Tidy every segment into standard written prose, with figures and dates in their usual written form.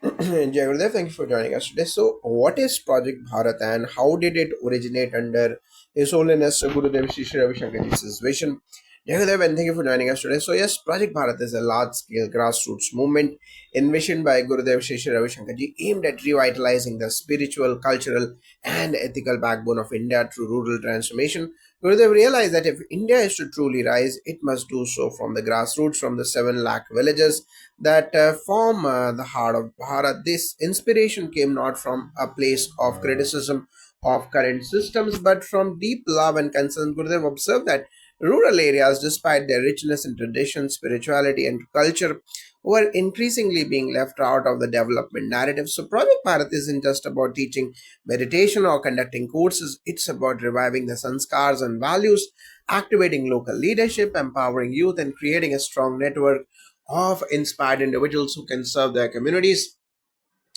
Jai Gurudev, thank you for joining us today. So, what is Project Bharat and how did it originate under His Holiness Gurudev Shri Shri Ravi Shankarji's vision? Jai Gurudev, and thank you for joining us today. So, yes, Project Bharat is a large scale grassroots movement envisioned by Gurudev Shri Shri Ravi Shankarji aimed at revitalizing the spiritual, cultural, and ethical backbone of India through rural transformation. Gurudev realized that if India is to truly rise, it must do so from the grassroots, from the 7 lakh villages that form the heart of Bharat. This inspiration came not from a place of criticism of current systems, but from deep love and concern. Gurudev observed that rural areas, despite their richness in tradition, spirituality, and culture, were increasingly being left out of the development narrative. So, Project Bharat isn't just about teaching meditation or conducting courses, it's about reviving the sanskars and values, activating local leadership, empowering youth, and creating a strong network of inspired individuals who can serve their communities.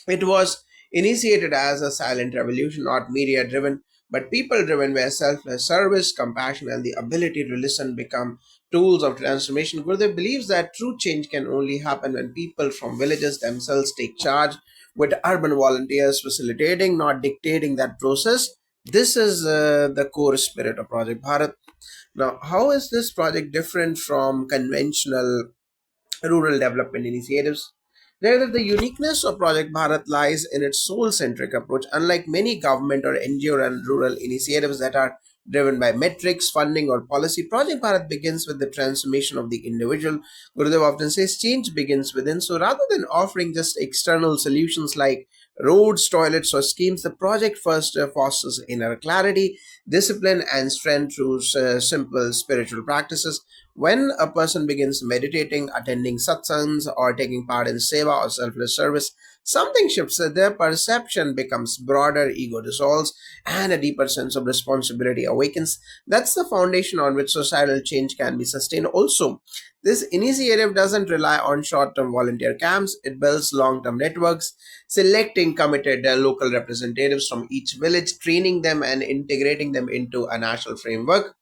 It was initiated as a silent revolution, not media driven, but people driven, where selfless service, compassion, and the ability to listen become tools of transformation. Gurudev believes that true change can only happen when people from villages themselves take charge, with urban volunteers facilitating, not dictating that process. This is the core spirit of Project Bharat. Now, how is this project different from conventional rural development initiatives? Rather, the uniqueness of Project Bharat lies in its soul centric approach. Unlike many government or NGO and rural initiatives that are driven by metrics, funding, or policy, Project Bharat begins with the transformation of the individual. Gurudev often says change begins within. So rather than offering just external solutions like roads, toilets, or schemes, the project first fosters inner clarity, discipline, and strength through simple spiritual practices. When a person begins meditating, attending satsangs, or taking part in seva or selfless service, something shifts. Their perception becomes broader, ego dissolves, and a deeper sense of responsibility awakens. That's the foundation on which societal change can be sustained. Also, this initiative doesn't rely on short term volunteer camps, it builds long term networks, selecting committed local representatives from each village, training them, and integrating them into a national framework.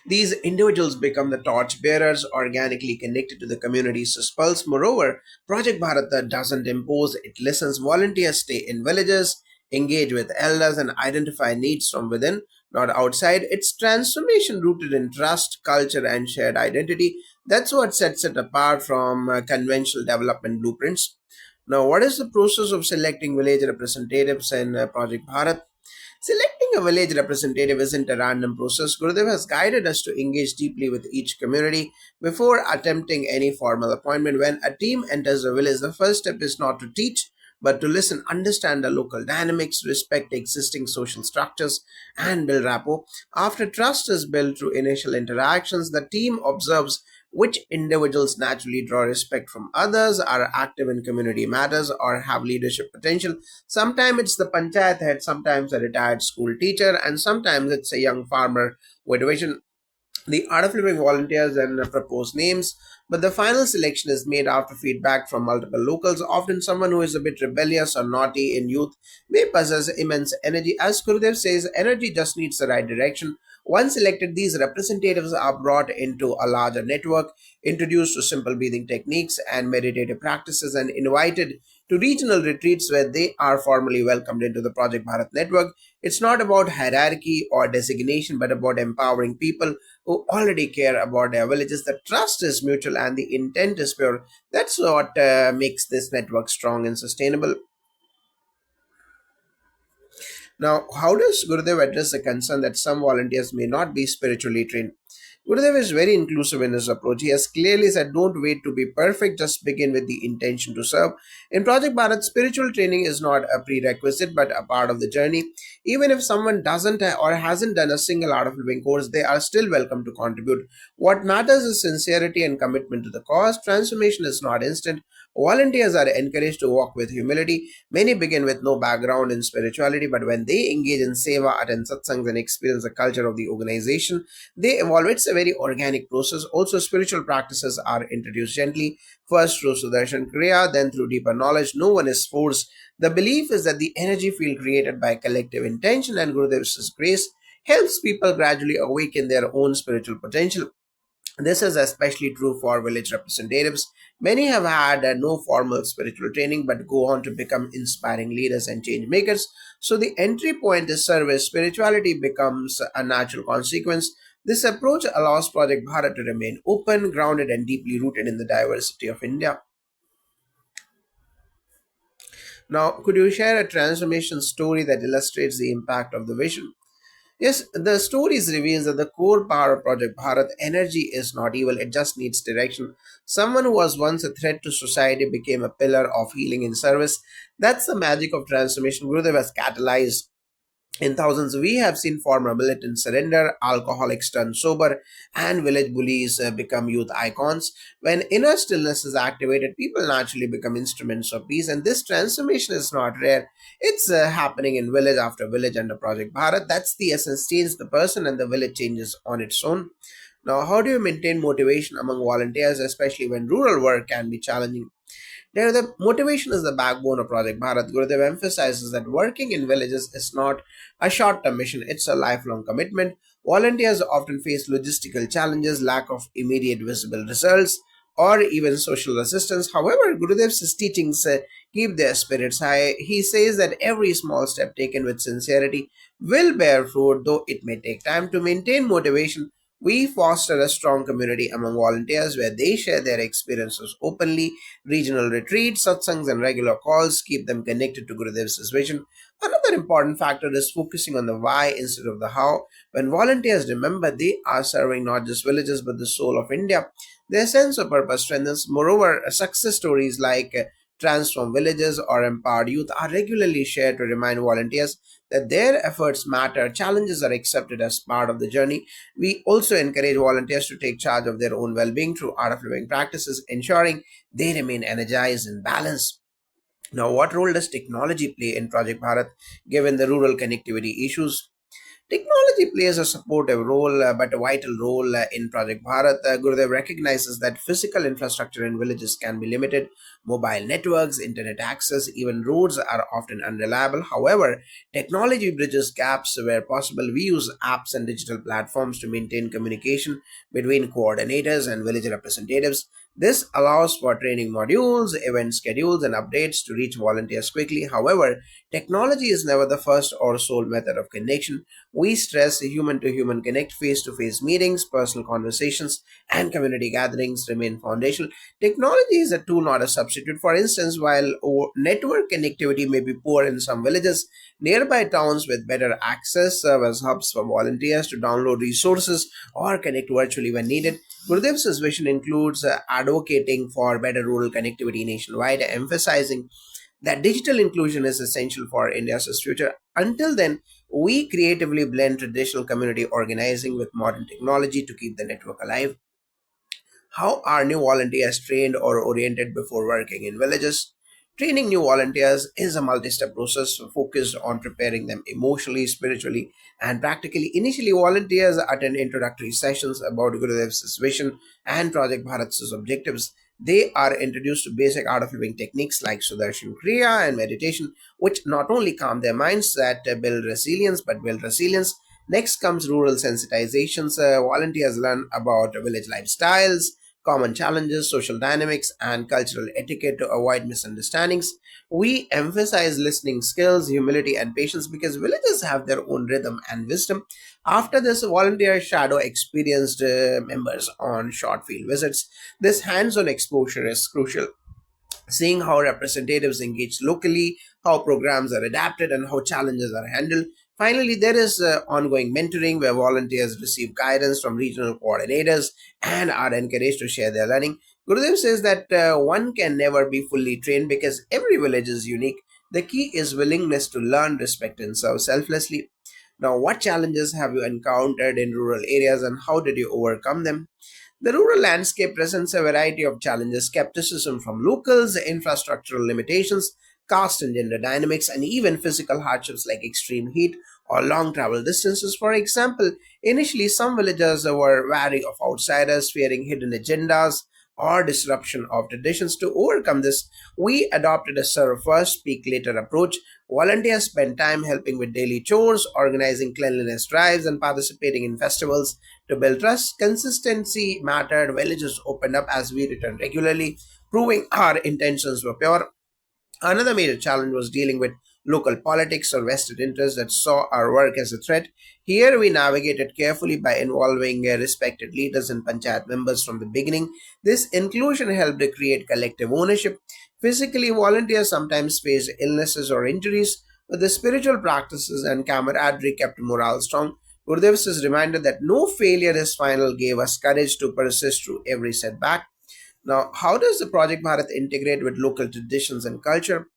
These individuals become the torch bearers, organically connected to the community's pulse. Moreover, Project Bharat doesn't impose, it listens. Volunteers stay in villages, engage with elders, and identify needs from within, not outside. It's transformation rooted in trust, culture, and shared identity. That's what sets it apart from conventional development blueprints. Now, what is the process of selecting village representatives in Project Bharat? Selecting a village representative isn't a random process. Gurudev has guided us to engage deeply with each community before attempting any formal appointment. When a team enters a village, the first step is not to teach, but to listen, understand the local dynamics, respect existing social structures, and build rapport. After trust is built through initial interactions, the team observes which individuals naturally draw respect from others, are active in community matters, or have leadership potential. Sometimes it's the panchayat head, sometimes a retired school teacher, and sometimes it's a young farmer with vision. The art of living volunteers then propose names, but the final selection is made after feedback from multiple locals. Often, someone who is a bit rebellious or naughty in youth may possess immense energy. As Gurudev says, energy just needs the right direction. Once selected, these representatives are brought into a larger network, introduced to simple breathing techniques and meditative practices, and invited to regional retreats where they are formally welcomed into the Project Bharat network. It's not about hierarchy or designation, but about empowering people who already care about their villages. The trust is mutual and the intent is pure. That's what makes this network strong and sustainable. Now, how does Gurudev address the concern that some volunteers may not be spiritually trained? Gurudev is very inclusive in his approach. He has clearly said, don't wait to be perfect, just begin with the intention to serve. In Project Bharat, spiritual training is not a prerequisite but a part of the journey. Even if someone doesn't or hasn't done a single Art of Living course, they are still welcome to contribute. What matters is sincerity and commitment to the cause. Transformation is not instant. Volunteers are encouraged to walk with humility. Many begin with no background in spirituality, but when they engage in seva, attend satsangs, and experience the culture of the organization, they evolve. It's a very organic process. Also, spiritual practices are introduced gently, first through Sudarshan Kriya, then through deeper knowledge. No one is forced. The belief is that the energy field created by collective intention and Gurudev's grace helps people gradually awaken their own spiritual potential. This is especially true for village representatives. Many have had no formal spiritual training but go on to become inspiring leaders and change makers. So the entry point is service. Spirituality becomes a natural consequence. This approach allows Project Bharat to remain open, grounded, and deeply rooted in the diversity of India. Now, could you share a transformation story that illustrates the impact of the vision? Yes, the stories reveals that the core power of Project Bharat energy is not evil, it just needs direction. Someone who was once a threat to society became a pillar of healing in service. That's the magic of transformation Gurudev has catalyzed. In thousands, we have seen former militants surrender, alcoholics turn sober, and village bullies become youth icons. When inner stillness is activated, people naturally become instruments of peace, and this transformation is not rare. It's happening in village after village under Project Bharat. That's the essence. Change the person, and the village changes on its own. Now, how do you maintain motivation among volunteers, especially when rural work can be challenging? There, the motivation is the backbone of Project Bharat. Gurudev emphasizes that working in villages is not a short term mission, it's a lifelong commitment. Volunteers often face logistical challenges, lack of immediate visible results, or even social assistance. However, Gurudev's teachings keep their spirits high. He says that every small step taken with sincerity will bear fruit, though it may take time. To maintain motivation, we foster a strong community among volunteers where they share their experiences openly. Regional retreats, satsangs, and regular calls keep them connected to Gurudev's vision. Another important factor is focusing on the why instead of the how. When volunteers remember they are serving not just villages but the soul of India, their sense of purpose strengthens. Moreover, success stories like Transform Villages or Empowered Youth are regularly shared to remind volunteers that their efforts matter. Challenges are accepted as part of the journey. We also encourage volunteers to take charge of their own well being through art of living practices, ensuring they remain energized and balanced. Now, what role does technology play in Project Bharat given the rural connectivity issues? Technology plays a supportive role, but a vital role in Project Bharat. Gurudev recognizes that physical infrastructure in villages can be limited. Mobile networks, internet access, even roads are often unreliable. However, technology bridges gaps where possible. We use apps and digital platforms to maintain communication between coordinators and village representatives. This allows for training modules, event schedules, and updates to reach volunteers quickly. However, technology is never the first or sole method of connection. We stress human to human connect, face to face meetings, personal conversations, and community gatherings remain foundational. Technology is a tool, not a substitute. For instance, while network connectivity may be poor in some villages, nearby towns with better access serve as hubs for volunteers to download resources or connect virtually when needed. Gurudev's vision includes advocating for better rural connectivity nationwide, emphasizing that digital inclusion is essential for India's future. Until then, we creatively blend traditional community organizing with modern technology to keep the network alive. How are new volunteers trained or oriented before working in villages? Training new volunteers is a multi step process focused on preparing them emotionally, spiritually, and practically. Initially, volunteers attend introductory sessions about Gurudev's vision and Project Bharat's objectives. They are introduced to basic art of living techniques like Sudarshan Kriya and meditation, which not only calm their minds that build resilience but build resilience. Next comes rural sensitizations. Volunteers learn about village lifestyles, common challenges, social dynamics, and cultural etiquette to avoid misunderstandings. We emphasize listening skills, humility, and patience because villages have their own rhythm and wisdom. After this, volunteers shadow experienced members on short field visits. This hands on exposure is crucial, seeing how representatives engage locally, how programs are adapted, and how challenges are handled. Finally, there is ongoing mentoring where volunteers receive guidance from regional coordinators and are encouraged to share their learning. Gurudev says that one can never be fully trained because every village is unique. The key is willingness to learn, respect, and serve selflessly. Now, what challenges have you encountered in rural areas and how did you overcome them? The rural landscape presents a variety of challenges: skepticism from locals, infrastructural limitations, caste and gender dynamics, and even physical hardships like extreme heat or long travel distances. For example, initially some villagers were wary of outsiders, fearing hidden agendas, or disruption of traditions. To overcome this, we adopted a serve first, speak later approach. Volunteers spent time helping with daily chores, organizing cleanliness drives, and participating in festivals to build trust. Consistency mattered. Villages opened up as we returned regularly, proving our intentions were pure. Another major challenge was dealing with local politics or vested interests that saw our work as a threat. Here we navigated carefully by involving respected leaders and panchayat members from the beginning. This inclusion helped to create collective ownership. Physically, volunteers sometimes faced illnesses or injuries, but the spiritual practices and camaraderie kept morale strong. Gurudev's reminder that no failure is final gave us courage to persist through every setback. Now, how does the Project Bharat integrate with local traditions and culture?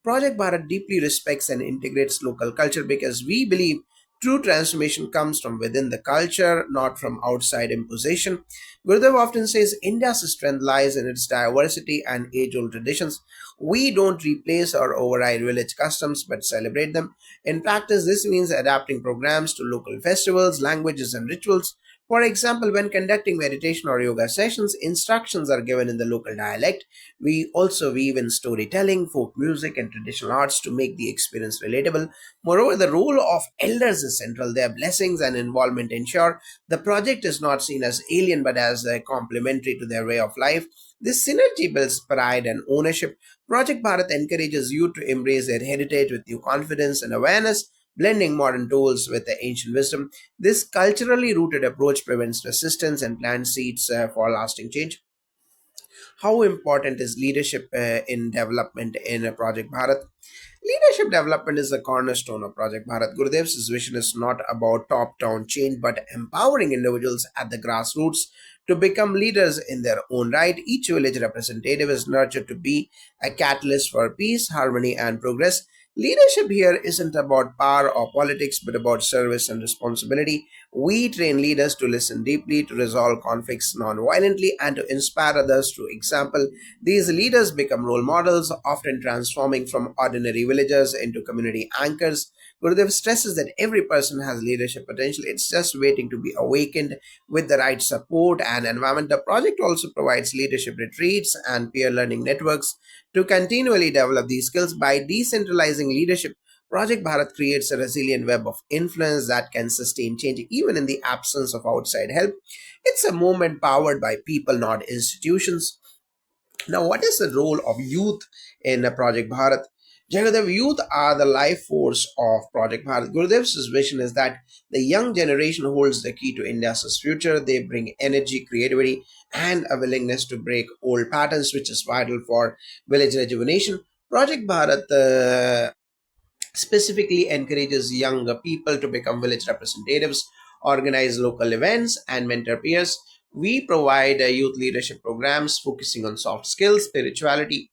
Project Bharat deeply respects and integrates local culture because we believe true transformation comes from within the culture, not from outside imposition. Gurudev often says India's strength lies in its diversity and age old traditions. We don't replace or override village customs but celebrate them. In practice, this means adapting programs to local festivals, languages, and rituals. For example, when conducting meditation or yoga sessions, instructions are given in the local dialect. We also weave in storytelling, folk music, and traditional arts to make the experience relatable. Moreover, the role of elders is central. Their blessings and involvement ensure the project is not seen as alien but as complementary to their way of life. This synergy builds pride and ownership. Project Bharat encourages you to embrace their heritage with new confidence and awareness, blending modern tools with the ancient wisdom. This culturally rooted approach prevents resistance and plants seeds for lasting change. How important is leadership in development in Project Bharat? Leadership development is the cornerstone of Project Bharat. Gurudev's vision is not about top down change but empowering individuals at the grassroots to become leaders in their own right. Each village representative is nurtured to be a catalyst for peace, harmony, and progress. Leadership here isn't about power or politics but about service and responsibility. We train leaders to listen deeply, to resolve conflicts non-violently, and to inspire others through example. These leaders become role models, often transforming from ordinary villagers into community anchors. Gurudev stresses that every person has leadership potential. It's just waiting to be awakened with the right support and environment. The project also provides leadership retreats and peer learning networks to continually develop these skills. By decentralizing leadership, Project Bharat creates a resilient web of influence that can sustain change even in the absence of outside help. It's a movement powered by people, not institutions. Now, what is the role of youth in Project Bharat? Jagadev, youth are the life force of Project Bharat. Gurudev's vision is that the young generation holds the key to India's future. They bring energy, creativity, and a willingness to break old patterns, which is vital for village rejuvenation. Project Bharat specifically encourages younger people to become village representatives, organize local events, and mentor peers. We provide youth leadership programs focusing on soft skills, spirituality,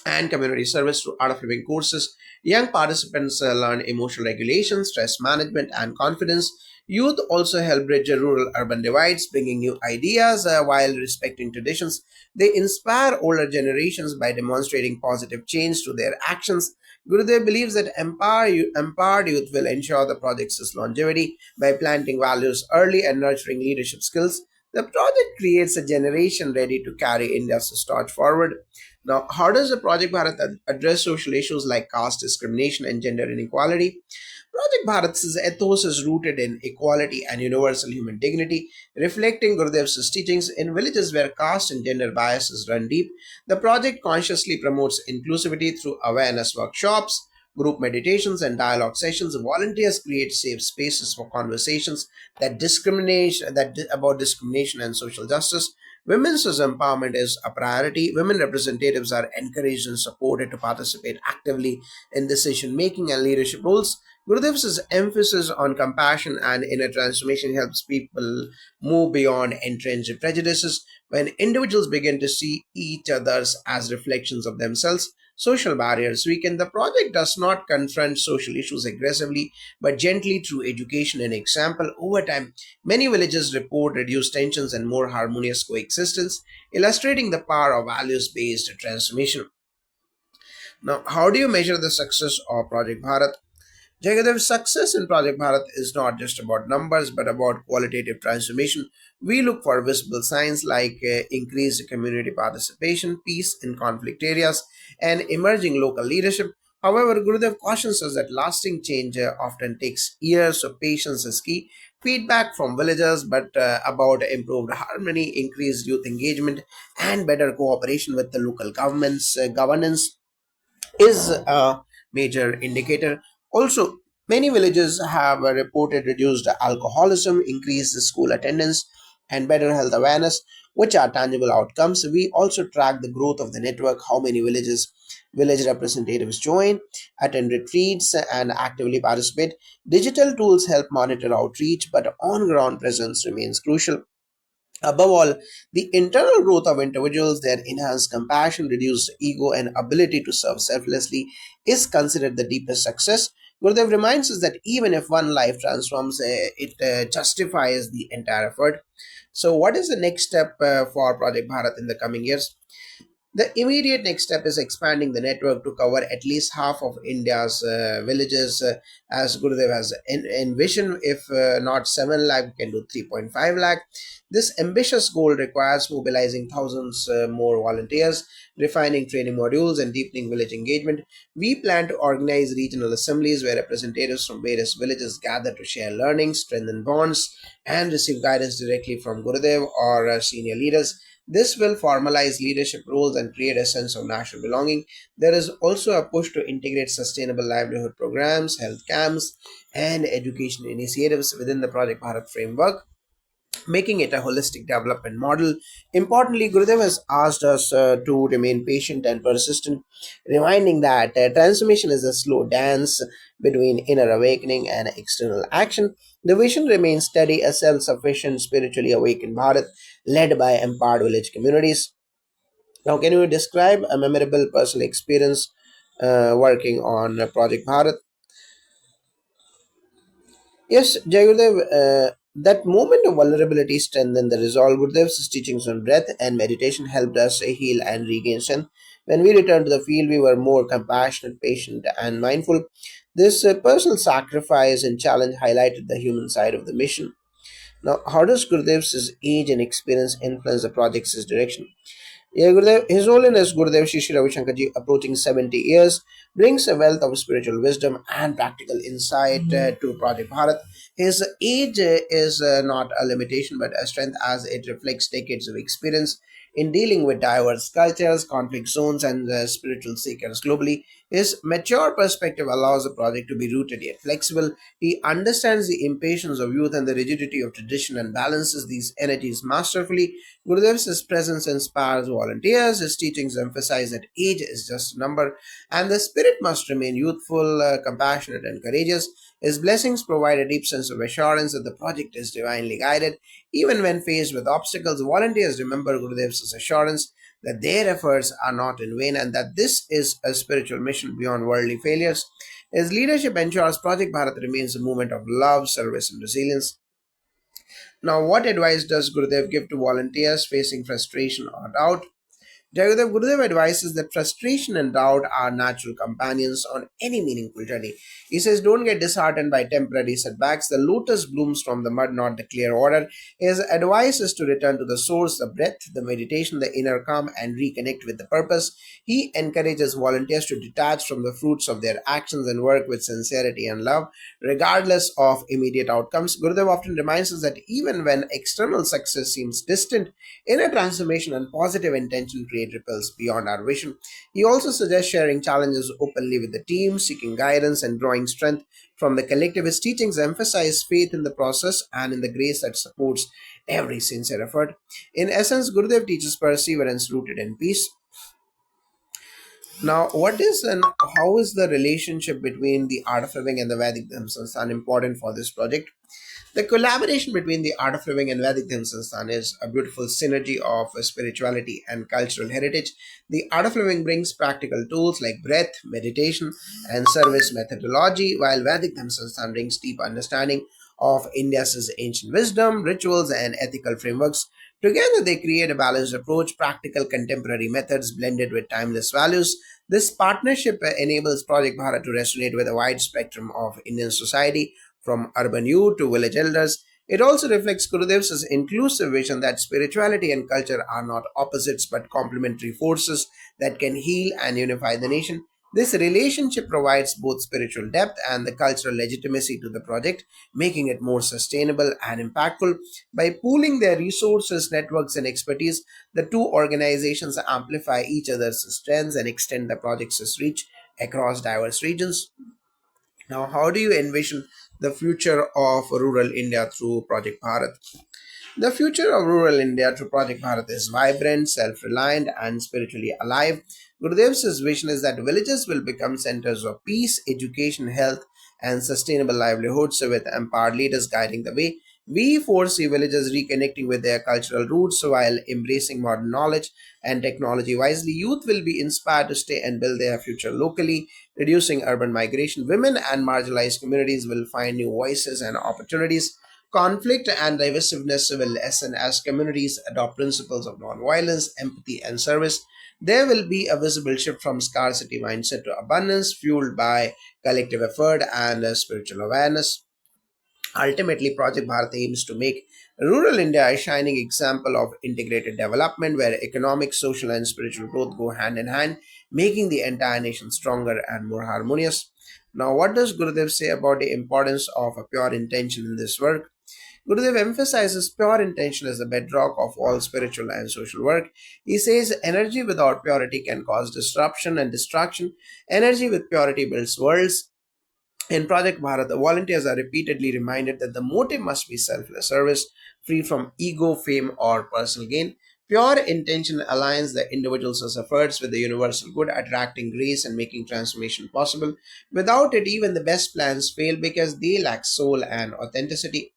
and community service through art of living courses. Young participants learn emotional regulation, stress management, and confidence. Youth also help bridge the rural urban divides, bringing new ideas while respecting traditions. They inspire older generations by demonstrating positive change through their actions. Gurudev believes that empowered youth will ensure the project's longevity by planting values early and nurturing leadership skills. The project creates a generation ready to carry India's torch forward. Now, how does the Project Bharat address social issues like caste discrimination and gender inequality? Project Bharat's ethos is rooted in equality and universal human dignity, reflecting Gurudev's teachings in villages where caste and gender biases run deep. The project consciously promotes inclusivity through awareness workshops, group meditations, and dialogue sessions. Volunteers create safe spaces for conversations about discrimination and social justice. Women's empowerment is a priority. Women representatives are encouraged and supported to participate actively in decision making and leadership roles. Gurudev's emphasis on compassion and inner transformation helps people move beyond entrenched prejudices. When individuals begin to see each others as reflections of themselves, social barriers weaken. The project does not confront social issues aggressively, but gently through education and example. Over time, many villages report reduced tensions and more harmonious coexistence, illustrating the power of values based transformation. Now, how do you measure the success of Project Bharat? Jagadev's success in Project Bharat is not just about numbers but about qualitative transformation. We look for visible signs like increased community participation, peace in conflict areas, and emerging local leadership. However, Gurudev cautions us that lasting change often takes years, so patience is key. Feedback from villagers, but about improved harmony, increased youth engagement, and better cooperation with the local governance is a major indicator. Also, many villages have reported reduced alcoholism, increased school attendance, and better health awareness, which are tangible outcomes. We also track the growth of the network, how many village representatives join, attend retreats, and actively participate. Digital tools help monitor outreach, but on ground presence remains crucial. Above all, the internal growth of individuals, their enhanced compassion, reduced ego, and ability to serve selflessly is considered the deepest success. Gurudev reminds us that even if one life transforms, it justifies the entire effort. So, what is the next step for Project Bharat in the coming years? The immediate next step is expanding the network to cover at least half of India's villages, as Gurudev has envisioned. If not 7 lakh, we can do 3.5 lakh. This ambitious goal requires mobilizing thousands more volunteers, refining training modules, and deepening village engagement. We plan to organize regional assemblies where representatives from various villages gather to share learnings, strengthen bonds, and receive guidance directly from Gurudev or senior leaders. This will formalize leadership roles and create a sense of national belonging. There is also a push to integrate sustainable livelihood programs, health camps, and education initiatives within the Project Bharat framework, making it a holistic development model. Importantly, Gurudev has asked us to remain patient and persistent, reminding that transformation is a slow dance between inner awakening and external action. The vision remains steady, a self sufficient, spiritually awakened Bharat led by empowered village communities. Now, can you describe a memorable personal experience working on Project Bharat? Yes, Jayagurudev, that moment of vulnerability strengthened the resolve. Gurudev's teachings on breath and meditation helped us heal and regain strength. When we returned to the field, we were more compassionate, patient, and mindful. This personal sacrifice and challenge highlighted the human side of the mission. Now, how does Gurudev's age and experience influence the project's direction? Yeah, Gurudev, His Holiness Gurudev Shri Ravi Shankarji, approaching 70 years, brings a wealth of spiritual wisdom and practical insight to Project Bharat. His age is not a limitation but a strength, as it reflects decades of experience in dealing with diverse cultures, conflict zones, and spiritual seekers globally. His mature perspective allows the project to be rooted yet flexible. He understands the impatience of youth and the rigidity of tradition and balances these energies masterfully. Gurudev's presence inspires volunteers. His teachings emphasize that age is just a number and the spirit must remain youthful, compassionate, and courageous. His blessings provide a deep sense of assurance that the project is divinely guided. Even when faced with obstacles, volunteers remember Gurudev's assurance that their efforts are not in vain and that this is a spiritual mission beyond worldly failures. His leadership ensures Project Bharat remains a movement of love, service, and resilience. Now, what advice does Gurudev give to volunteers facing frustration or doubt? Gurudev advises that frustration and doubt are natural companions on any meaningful journey. He says, don't get disheartened by temporary setbacks. The lotus blooms from the mud, not the clear order. His advice is to return to the source, the breath, the meditation, the inner calm, and reconnect with the purpose. He encourages volunteers to detach from the fruits of their actions and work with sincerity and love, regardless of immediate outcomes. Gurudev often reminds us that even when external success seems distant, inner transformation and positive intention create ripples beyond our vision. He also suggests sharing challenges openly with the team, seeking guidance and drawing strength from the collective. His teachings emphasize faith in the process and in the grace that supports every sincere effort. In essence, Gurudev teaches perseverance rooted in peace. Now, what is and how is the relationship between the art of living and the Vedic themselves and important for this project? The collaboration between the art of living and Vedic Sansthan is a beautiful synergy of spirituality and cultural heritage. The art of living brings practical tools like breath, meditation, and service methodology, while Vedic Sansthan brings deep understanding of India's ancient wisdom, rituals, and ethical frameworks. Together, they create a balanced approach, practical contemporary methods blended with timeless values. This partnership enables Project Bharat to resonate with a wide spectrum of Indian society, from urban youth to village elders. It also reflects Gurudev's inclusive vision that spirituality and culture are not opposites but complementary forces that can heal and unify the nation. This relationship provides both spiritual depth and the cultural legitimacy to the project, making it more sustainable and impactful. By pooling their resources, networks, and expertise, the two organizations amplify each other's strengths and extend the project's reach across diverse regions. Now, how do you envision the future of rural India through Project Bharat? The future of rural India through Project Bharat is vibrant, self reliant, and spiritually alive. Gurudev's vision is that villages will become centers of peace, education, health, and sustainable livelihoods with empowered leaders guiding the way. We foresee villages reconnecting with their cultural roots while embracing modern knowledge and technology wisely. Youth will be inspired to stay and build their future locally, reducing urban migration. Women and marginalized communities will find new voices and opportunities. Conflict and divisiveness will lessen as communities adopt principles of nonviolence, empathy, and service. There will be a visible shift from scarcity mindset to abundance, fueled by collective effort and spiritual awareness. Ultimately, Project Bharat aims to make rural India a shining example of integrated development where economic, social, and spiritual growth go hand in hand, making the entire nation stronger and more harmonious. Now, what does Gurudev say about the importance of a pure intention in this work? Gurudev emphasizes pure intention as the bedrock of all spiritual and social work. He says energy without purity can cause disruption and destruction. Energy with purity builds worlds. In Project Bharat, the volunteers are repeatedly reminded that the motive must be selfless service, free from ego, fame, or personal gain. Pure intention aligns the individual's efforts with the universal good, attracting grace and making transformation possible. Without it, even the best plans fail because they lack soul and authenticity.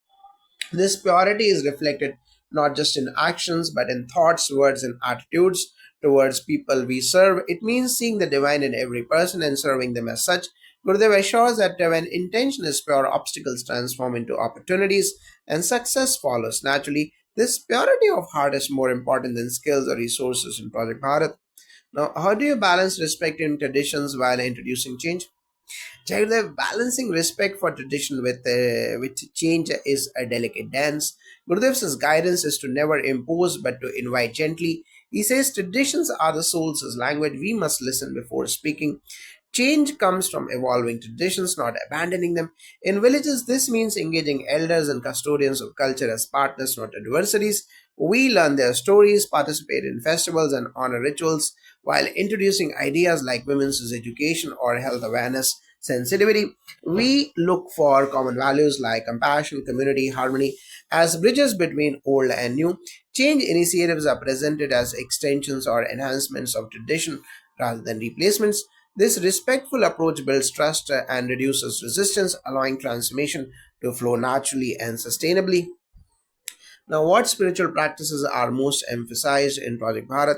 This purity is reflected not just in actions but in thoughts, words, and attitudes towards people we serve. It means seeing the divine in every person and serving them as such. Gurudev assures that when intention is pure, obstacles transform into opportunities and success follows naturally. This purity of heart is more important than skills or resources in Project Bharat. Now, how do you balance respecting traditions while introducing change? Jagadev, balancing respect for tradition with change is a delicate dance. Gurudev's guidance is to never impose but to invite gently. He says traditions are the soul's language. We must listen before speaking. Change comes from evolving traditions, not abandoning them. In villages, this means engaging elders and custodians of culture as partners, not adversaries. We learn their stories, participate in festivals, and honor rituals while introducing ideas like women's education or health awareness. Sensitivity. We look for common values like compassion, community, harmony as bridges between old and new. Change initiatives are presented as extensions or enhancements of tradition rather than replacements. This respectful approach builds trust and reduces resistance, allowing transformation to flow naturally and sustainably. Now, what spiritual practices are most emphasized in Project Bharat?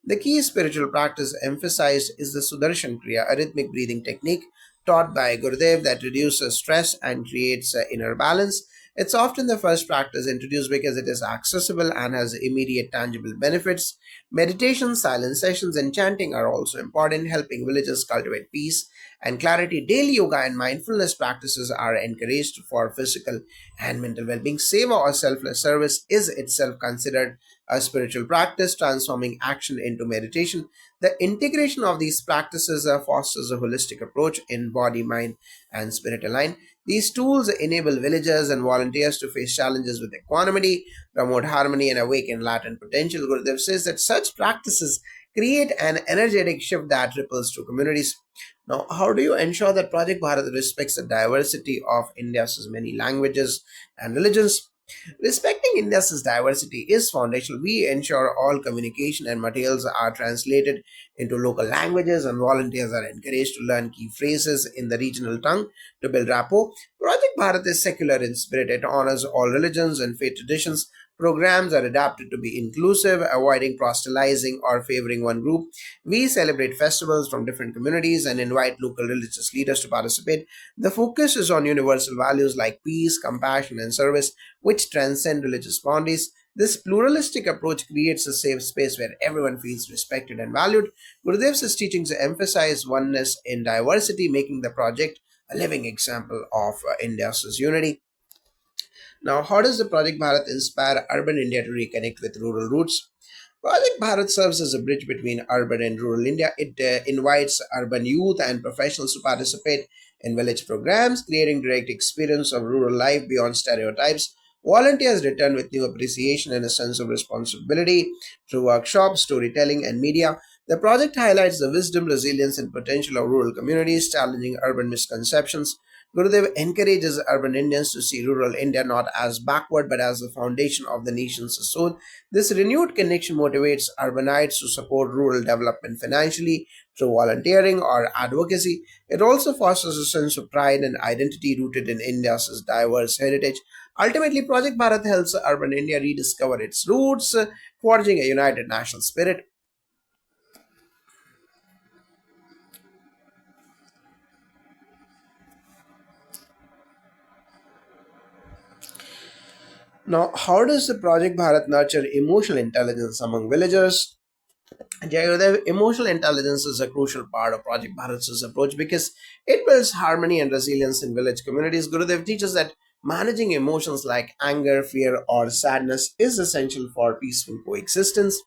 The key spiritual practice emphasized is the Sudarshan Kriya, a rhythmic breathing technique taught by Gurudev that reduces stress and creates inner balance. It's often the first practice introduced because it is accessible and has immediate tangible benefits. Meditation, silent sessions, and chanting are also important, helping villagers cultivate peace and clarity. Daily yoga and mindfulness practices are encouraged for physical and mental well being. Seva or selfless service is itself considered a spiritual practice, transforming action into meditation. The integration of these practices fosters a holistic approach in body, mind, and spirit aligned. These tools enable villagers and volunteers to face challenges with equanimity, promote harmony, and awaken latent potential. Gurudev says that such practices create an energetic shift that ripples through communities. Now, how do you ensure that Project Bharat respects the diversity of India's many languages and religions? Respecting India's diversity is foundational. We ensure all communication and materials are translated into local languages, and volunteers are encouraged to learn key phrases in the regional tongue to build rapport. Project Bharat is secular in spirit. It honors all religions and faith traditions. Programs are adapted to be inclusive, avoiding proselytizing or favoring one group. We celebrate festivals from different communities and invite local religious leaders to participate. The focus is on universal values like peace, compassion, and service, which transcend religious boundaries. This pluralistic approach creates a safe space where everyone feels respected and valued. Gurudev's teachings emphasize oneness in diversity, making the project a living example of India's unity. Now, how does the Project Bharat inspire urban India to reconnect with rural roots? Project Bharat serves as a bridge between urban and rural India. It invites urban youth and professionals to participate in village programs, creating direct experience of rural life beyond stereotypes. Volunteers return with new appreciation and a sense of responsibility through workshops, storytelling, and media. The project highlights the wisdom, resilience, and potential of rural communities, challenging urban misconceptions. Gurudev encourages urban Indians to see rural India not as backward but as the foundation of the nation's soul. This renewed connection motivates urbanites to support rural development financially through volunteering or advocacy. It also fosters a sense of pride and identity rooted in India's diverse heritage. Ultimately, Project Bharat helps urban India rediscover its roots, forging a united national spirit. Now, how does the Project Bharat nurture emotional intelligence among villagers? Jayagadev, emotional intelligence is a crucial part of Project Bharat's approach because it builds harmony and resilience in village communities. Gurudev teaches that managing emotions like anger, fear, or sadness is essential for peaceful coexistence.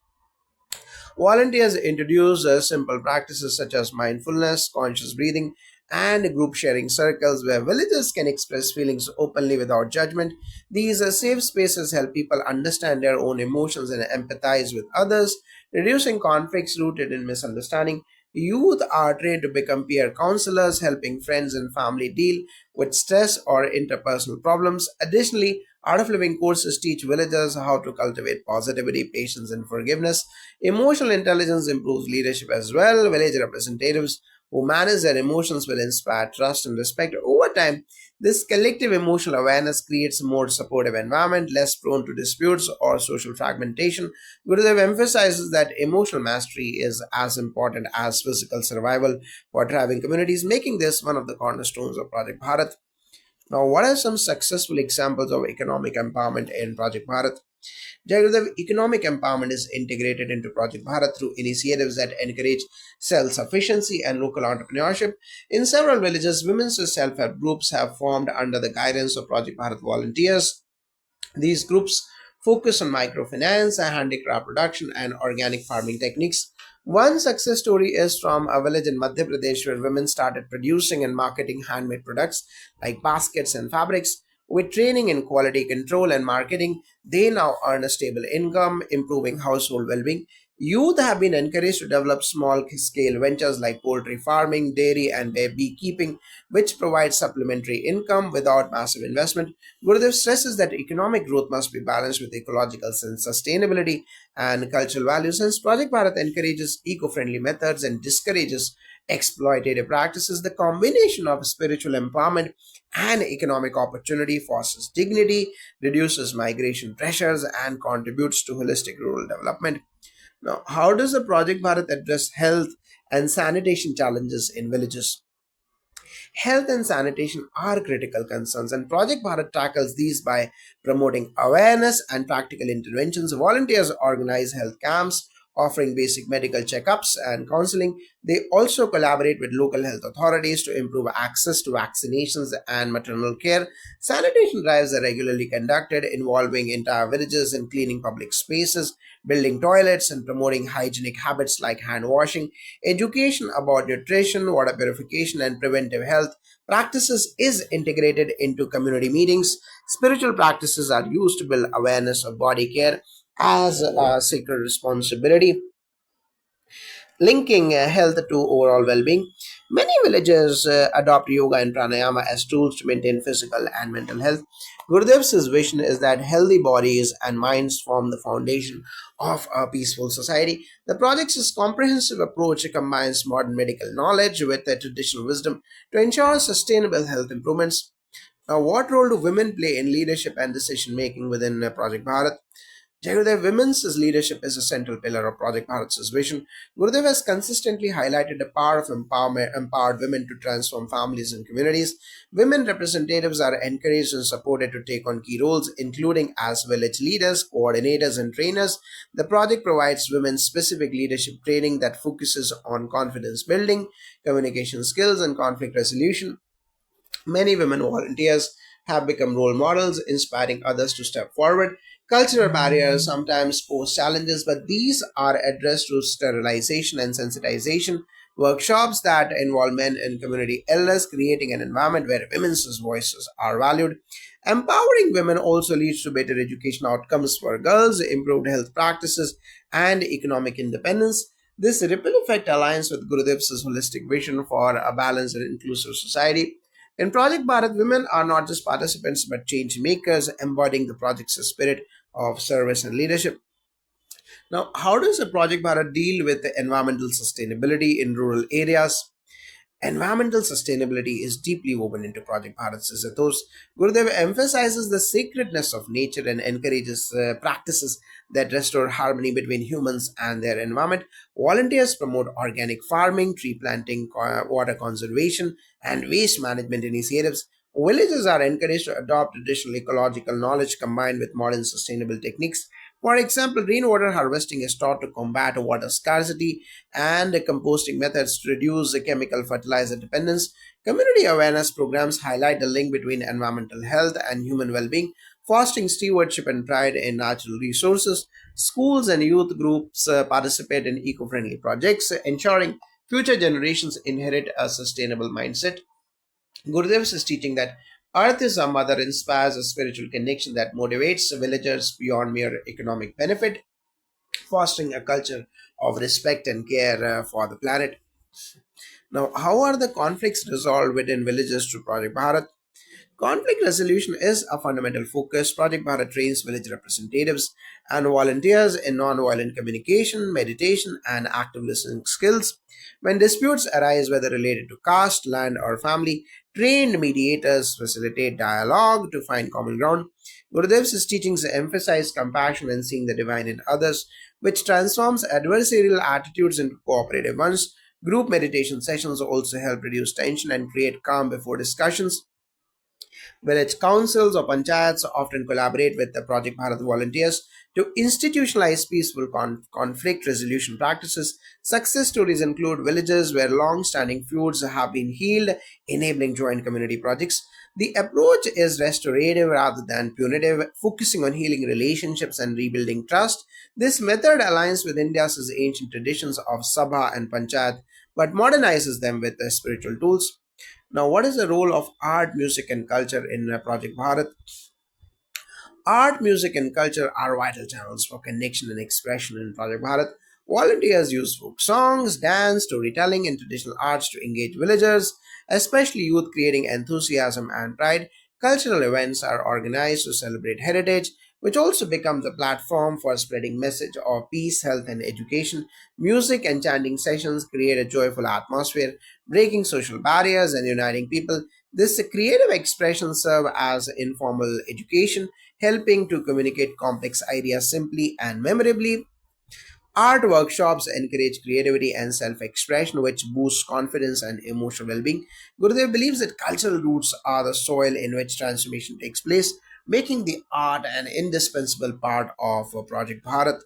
Volunteers introduce simple practices such as mindfulness, conscious breathing, and group sharing circles where villagers can express feelings openly without judgment. These safe spaces help people understand their own emotions and empathize with others, reducing conflicts rooted in misunderstanding. Youth are trained to become peer counselors, helping friends and family deal with stress or interpersonal problems. Additionally, Art of Living courses teach villagers how to cultivate positivity, patience, and forgiveness. Emotional intelligence improves leadership as well. Village representatives who manage their emotions will inspire trust and respect. Over time, this collective emotional awareness creates a more supportive environment, less prone to disputes or social fragmentation. Gurudev emphasizes that emotional mastery is as important as physical survival for thriving communities, making this one of the cornerstones of Project Bharat. Now, what are some successful examples of economic empowerment in Project Bharat? Jagadev, economic empowerment is integrated into Project Bharat through initiatives that encourage self sufficiency and local entrepreneurship. In several villages, women's self help groups have formed under the guidance of Project Bharat volunteers. These groups focus on microfinance, handicraft production, and organic farming techniques. One success story is from a village in Madhya Pradesh where women started producing and marketing handmade products like baskets and fabrics. With training in quality control and marketing, they now earn a stable income, improving household well being. Youth have been encouraged to develop small scale ventures like poultry farming, dairy, and beekeeping, which provide supplementary income without massive investment. Gurudev stresses that economic growth must be balanced with ecological sustainability and cultural values. Since Project Bharat encourages eco friendly methods and discourages exploitative practices, the combination of spiritual empowerment and economic opportunity fosters dignity, reduces migration pressures, and contributes to holistic rural development. Now, how does the Project Bharat address health and sanitation challenges in villages? Health and sanitation are critical concerns, and Project Bharat tackles these by promoting awareness and practical interventions. Volunteers organize health camps, offering basic medical checkups and counseling. They also collaborate with local health authorities to improve access to vaccinations and maternal care. Sanitation drives are regularly conducted, involving entire villages in cleaning public spaces, building toilets, and promoting hygienic habits like hand washing. Education about nutrition, water purification, and preventive health practices is integrated into community meetings. Spiritual practices are used to build awareness of body care as a sacred responsibility, linking health to overall well-being. Many villages adopt yoga and pranayama as tools to maintain physical and mental health. Gurudev's vision is that healthy bodies and minds form the foundation of a peaceful society. The project's comprehensive approach combines modern medical knowledge with traditional wisdom to ensure sustainable health improvements. Now, what role do women play in leadership and decision making within Project Bharat? Jayadev, women's leadership is a central pillar of Project Bharat's vision. Gurudev has consistently highlighted the power of empowered women to transform families and communities. Women representatives are encouraged and supported to take on key roles, including as village leaders, coordinators, and trainers. The project provides women specific leadership training that focuses on confidence building, communication skills, and conflict resolution. Many women volunteers have become role models, inspiring others to step forward. Cultural barriers sometimes pose challenges, but these are addressed through sterilization and sensitization workshops that involve men and community elders, creating an environment where women's voices are valued. Empowering women also leads to better education outcomes for girls, improved health practices, and economic independence. This ripple effect aligns with Gurudev's holistic vision for a balanced and inclusive society. In Project Bharat, women are not just participants but change makers, embodying the project's spirit of service and leadership. Now, how does the Project Bharat deal with the environmental sustainability in rural areas? Environmental sustainability is deeply woven into Project Bharat's ethos. Gurudev emphasizes the sacredness of nature and encourages practices that restore harmony between humans and their environment. Volunteers promote organic farming, tree planting, water conservation, and waste management initiatives. Villagers are encouraged to adopt traditional ecological knowledge combined with modern sustainable techniques. For example, rainwater harvesting is taught to combat water scarcity, and composting methods to reduce the chemical fertilizer dependence. Community awareness programs highlight the link between environmental health and human well being, fostering stewardship and pride in natural resources. Schools and youth groups participate in eco friendly projects, ensuring future generations inherit a sustainable mindset. Gurudev is teaching that Earth is our mother inspires a spiritual connection that motivates villagers beyond mere economic benefit, fostering a culture of respect and care for the planet. Now, how are the conflicts resolved within villages through Project Bharat? Conflict resolution is a fundamental focus. Project Bharat trains village representatives and volunteers in non-violent communication, meditation, and active listening skills. When disputes arise, whether related to caste, land, or family, trained mediators facilitate dialogue to find common ground. Gurudev's teachings emphasize compassion and seeing the divine in others, which transforms adversarial attitudes into cooperative ones. Group meditation sessions also help reduce tension and create calm before discussions. Village councils or panchayats often collaborate with the Project Bharat volunteers to institutionalize peaceful conflict resolution practices. Success stories include villages where long standing feuds have been healed, enabling joint community projects. The approach is restorative rather than punitive, focusing on healing relationships and rebuilding trust. This method aligns with India's ancient traditions of Sabha and Panchayat but modernizes them with spiritual tools. Now, what is the role of art, music, and culture in Project Bharat? Art, music, and culture are vital channels for connection and expression in Project Bharat. Volunteers use folk songs, dance, storytelling, and traditional arts to engage villagers, especially youth, creating enthusiasm and pride. Cultural events are organized to celebrate heritage, which also becomes a platform for spreading message of peace, health, and education. Music and chanting sessions create a joyful atmosphere, breaking social barriers and uniting people. This creative expression serve as informal education, helping to communicate complex ideas simply and memorably. Art workshops encourage creativity and self expression, which boosts confidence and emotional well being. Gurudev believes that cultural roots are the soil in which transformation takes place, making the art an indispensable part of Project Bharat.